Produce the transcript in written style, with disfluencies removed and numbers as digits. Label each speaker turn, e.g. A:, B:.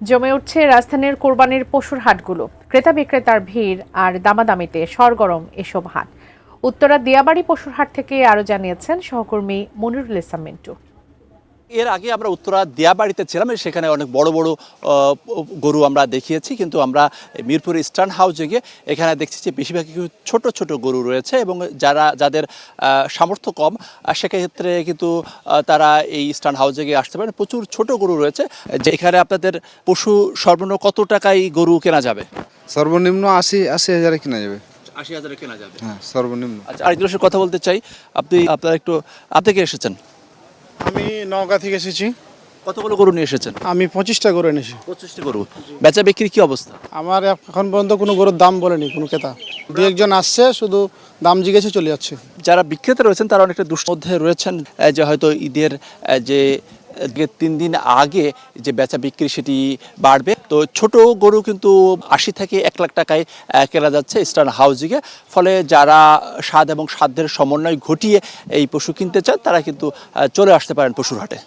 A: জমে উঠছে রাজধানীর কোরবানির পশুর হাটগুলো। ক্রেতা বিক্রেতার ভিড় আর দামাদামিতে সরগরম এসব হাট। উত্তরা দিয়াবাড়ি পশুর হাট থেকে আরো জানিয়েছেন সহকর্মী মনিরুল ইসলাম মিন্টু।
B: এর আগে আমরা উত্তরা দিয়াবাড়িতে ছিলাম, সেখানে অনেক বড় বড় গরু আমরা দেখিয়েছি, কিন্তু আমরা মিরপুর ইস্টার্ন হাউসে গিয়ে এখানে দেখছি যে বেশিরভাগ ছোট ছোট গরু রয়েছে এবং যাদের সামর্থ্য কম সেক্ষেত্রে কিন্তু তারা এই ইস্টার্ন হাউসে গিয়ে আসতে পারেন। প্রচুর ছোট গরু রয়েছে। যে এখানে আপনাদের পশু সর্বনিম্ন কত টাকায় গরু কেনা যাবে?
C: সর্বনিম্ন ৮০ হাজারে কেনা যাবে।
B: ৮০,০০০ কেনা যাবে,
C: হ্যাঁ সর্বনিম্ন।
B: আচ্ছা, আরেকজনের সাথে কথা বলতে চাই। আপনি কে এসেছেন?
D: আমি নওগাঁ থেকে এসেছি।
B: কতগুলো গরু নিয়ে এসেছেন?
D: আমি 25টা গরু এনেছি।
B: 25টি গরু। বেচা বিক্রির কি অবস্থা?
D: আমার এখন পর্যন্ত কোনো গরুর দাম বলেনি কোনো ক্রেতা। দু একজন আসছে, শুধু দাম জিজ্ঞেসে চলে যাচ্ছে।
B: যারা বিক্রেতা রয়েছেন তারা অনেকটা মধ্যে রয়েছেন, যে হয়তো ঈদের যে 3 দিন আগে যে বেচা বিক্রি সেটি বাড়বে। তো ছোট গরু কিন্তু 80 থেকে 1 লাখ টাকায় কেনা যাচ্ছে ইস্টার্ন হাউজিংয়ে। ফলে যারা স্বাদ এবং সাধ্যের সমন্বয় ঘটিয়ে এই পশু কিনতে চান তারা কিন্তু চলে আসতে পারেন পশুর হাটে।